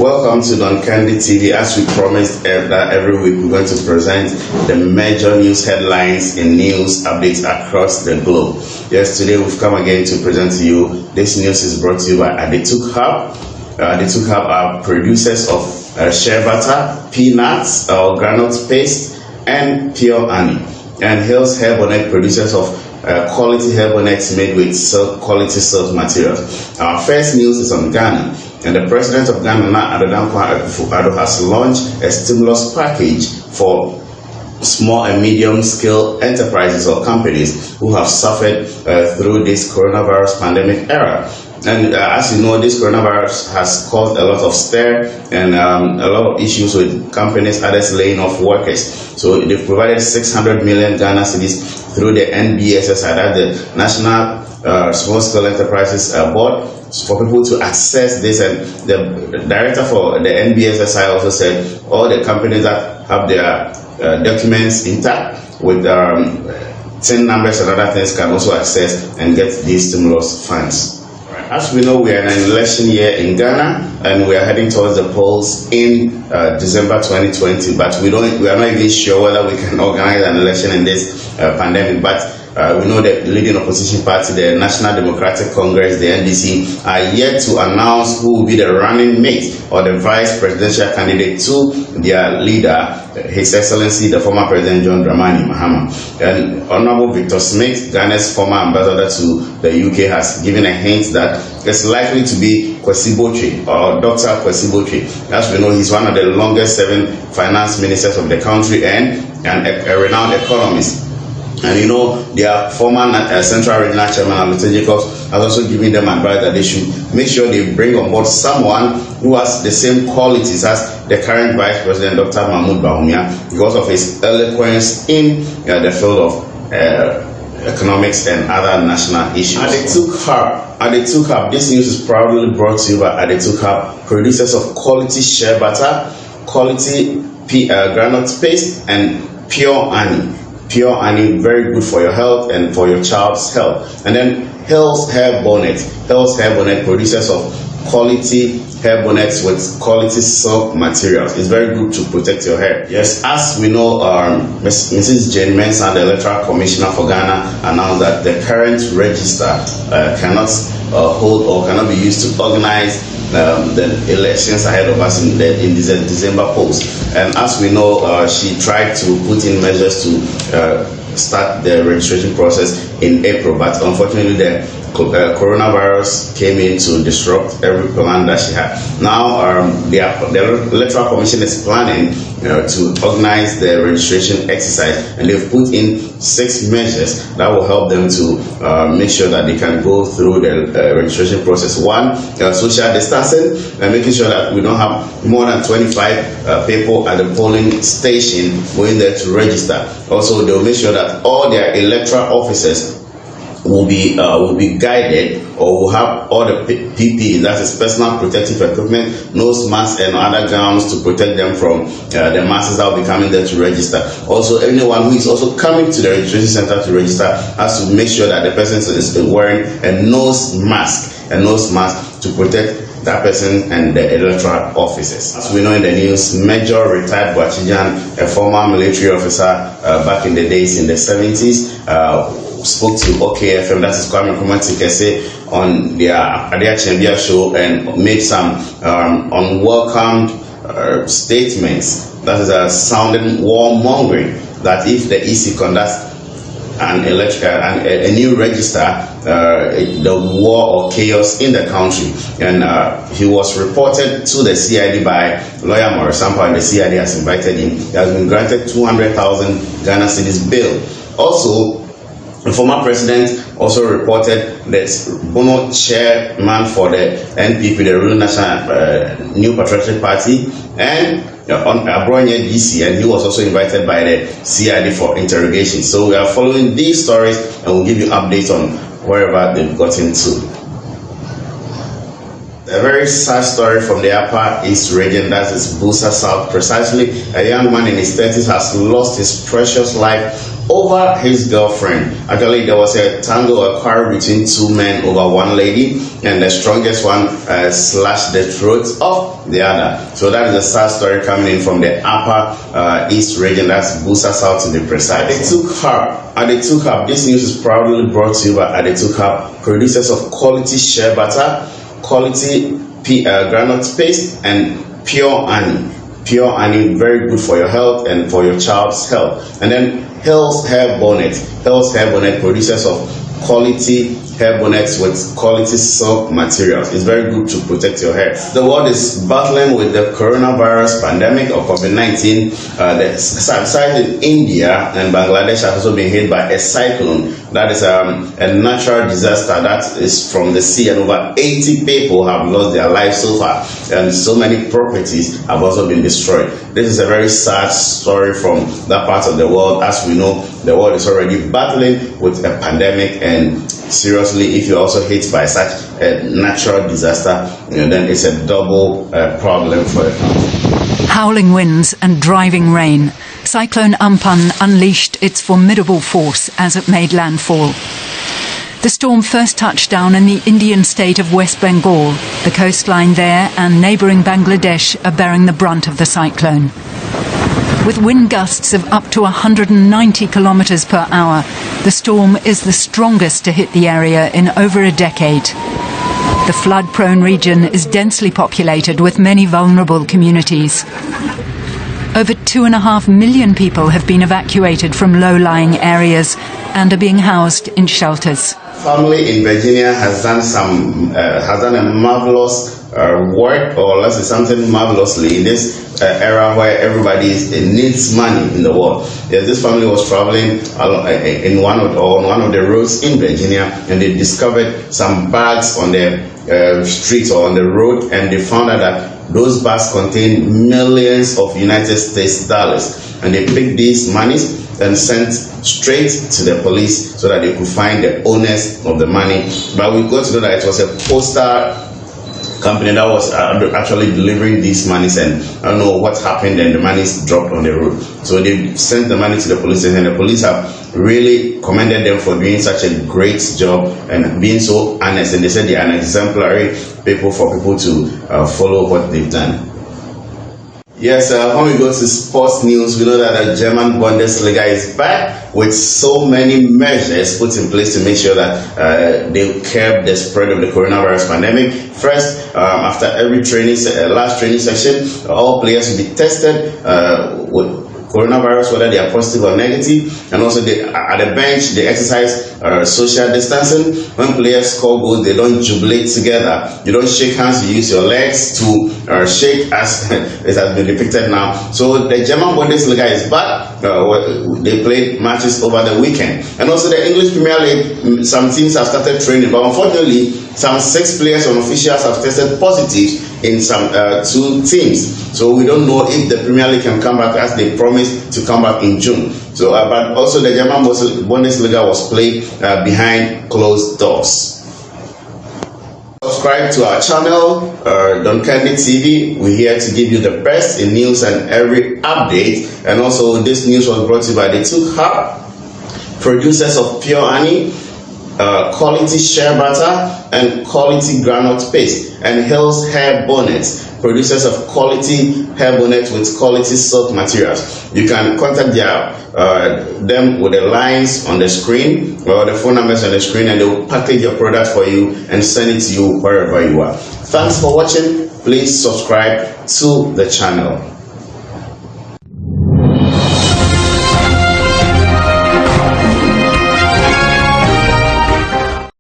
Welcome to Don Candy TV. As we promised that every week we're going to present the major news headlines and news updates across the globe. Yes, today we've come again to present to you. This news is brought to you by Adetuk Hub. Adetuk Hub are producers of shea butter, peanuts, granite paste, and pure honey. And Hills Hair Bonnet, producers of quality hair bonnets made with quality silk materials. Our first news is on Ghana. And the president of Ghana, Nana Addo, has launched a stimulus package for small and medium-scale enterprises or companies who have suffered through this coronavirus pandemic era. And as you know, this coronavirus has caused a lot of stir and a lot of issues with companies, others laying off workers. So they've provided 600 million Ghana cedis through the NBSSI, that's the National Small Scale Enterprises Board, for people to access this. And the director for the NBSSI also said all the companies that have their documents intact with TIN numbers and other things can also access and get these stimulus funds. As we know, we are in an election year in Ghana, and we are heading towards the polls in December 2020. But we are not even sure whether we can organize an election in this pandemic. But we know that the leading opposition party, the National Democratic Congress, the NDC, are yet to announce who will be the running mate or the vice presidential candidate to their leader, His Excellency, the former President John Dramani Mahama. And Honorable Victor Smith, Ghana's former ambassador to the UK, has given a hint that it's likely to be Kwesi Botwe, or Dr. Kwesi Botwe. As we know, he's one of the longest serving finance ministers of the country and a renowned economist. And you know, their former Central Regional Chairman, Alute Jacobs, has also given them advice that they should make sure they bring on board someone who has the same qualities as the current Vice President, Dr. Mahmoud Bawumia, because of his eloquence in the field of economics and other national issues. Adetuk Hub. This news is proudly brought to you by Adetuk Hub, producers of quality shea butter, quality granite paste, and pure honey. Pure honey, very good for your health and for your child's health. And then Hills Hair Bonnet. Hills Hair Bonnet, producers of quality hair bonnets with quality silk materials. It's very good to protect your hair. Yes, as we know, Mrs. Jane Mensah, the Electoral Commissioner for Ghana, announced that the current register cannot hold or cannot be used to organize the elections ahead of us in the December polls. And as we know, she tried to put in measures to start the registration process in April, but unfortunately the coronavirus came in to disrupt every plan that she had. Now the Electoral Commission is planning to organize the registration exercise, and they've put in 6 measures that will help them to make sure that they can go through the registration process. One, social distancing, and making sure that we don't have more than 25 people at the polling station going there to register. Also, they'll make sure that all their electoral officers will be guided, or will have all the PPE, that is personal protective equipment, nose masks and other gowns to protect them from the masses that will be coming there to register. Also, anyone who is also coming to the registration center to register has to make sure that the person is wearing a nose mask to protect that person and the electoral officers. As we know in the news, Major retired Bwachijan, a former military officer back in the days in the 70s, spoke to OKFM, that is Kwame Nkrumah Tikese, on their Adia Chembia show, and made some unwelcome statements that is sounding warmongering, that if the EC conducts a new register, the war or chaos in the country. And he was reported to the CID by lawyer Morisampa, and the CID has invited him. He has been granted 200,000 Ghana cedis bail. Also, the former president also reported that Bono, chairman for the NPP, the Ruling National New Patriotic Party, and on Abronya DC, and he was also invited by the CID for interrogation. So we are following these stories, and we'll give you updates on wherever they've gotten to. A very sad story from the Upper East region, that is Busa South precisely. A young man in his 30s has lost his precious life over his girlfriend. Actually, there was a tango, a quarrel between two men over one lady, and the strongest one slashed the throat of the other. So that is a sad story coming in from the upper east region, that's Busa South to be precise. At the 2 Cup, this news is proudly brought to you by at the 2 Cup, producers of quality shea butter, quality granite paste, and pure honey. Pure honey, very good for your health and for your child's health. And then Hell's Hair Bonnet. Hell's Hair Bonnet, producers of quality hair bonnets with quality silk materials. It's very good to protect your hair. The world is battling with the coronavirus pandemic or COVID-19. The site in India and Bangladesh have also been hit by a cyclone. That is a natural disaster that is from the sea, and over 80 people have lost their lives so far, and so many properties have also been destroyed. This is a very sad story from that part of the world. As we know, the world is already battling with a pandemic, and seriously, if you're also hit by such a natural disaster, then it's a double problem for the country. Howling winds and driving rain. Cyclone Amphan unleashed its formidable force as it made landfall. The storm first touched down in the Indian state of West Bengal. The coastline there and neighbouring Bangladesh are bearing the brunt of the cyclone. With wind gusts of up to 190 kilometres per hour, the storm is the strongest to hit the area in over a decade. The flood-prone region is densely populated with many vulnerable communities. Over 2.5 million people have been evacuated from low-lying areas and are being housed in shelters. Family in Virginia has done a marvelous work, or let's say something marvelously in this era where everybody needs money in the world. This family was traveling in one of the roads in Virginia, and they discovered some bags on the street or on the road, and they found out that those bags contained millions of United States dollars, and they picked these monies and sent straight to the police so that they could find the owners of the money. But we got to know that it was a postal company that was actually delivering these monies, and I don't know what happened, and the monies dropped on the road. So they sent the money to the police, and the police have really commended them for doing such a great job and being so honest, and they said they are an exemplary people for people to follow what they've done. Yes, when we go to sports news, we know that the German Bundesliga is back with so many measures put in place to make sure that they curb the spread of the coronavirus pandemic. First, after every last training session, all players will be tested with coronavirus, whether they are positive or negative, and also at the bench they exercise social distancing. When players score goals, they don't jubilate together. You don't shake hands. You use your legs to shake, as it has been depicted now. So the German Bundesliga is back. They played matches over the weekend, and also the English Premier League. Some teams have started training, but unfortunately, some 6 players and officials have tested positive in some 2 teams. So we don't know if the Premier League can come back as they promised to come back in June. So, but also the German Bundesliga was played behind closed doors. Subscribe to our channel, Don Candy TV. We're here to give you the best in news and every update. And also, this news was brought to you by the 2 Cup, producers of pure honey, quality shea butter, and quality groundnut paste, and Hell's Hair Bonnet, producers of quality hair bonnet with quality silk materials. You can contact them with the lines on the screen or the phone numbers on the screen, and they will package your product for you and send it to you wherever you are. Thanks for watching. Please subscribe to the channel.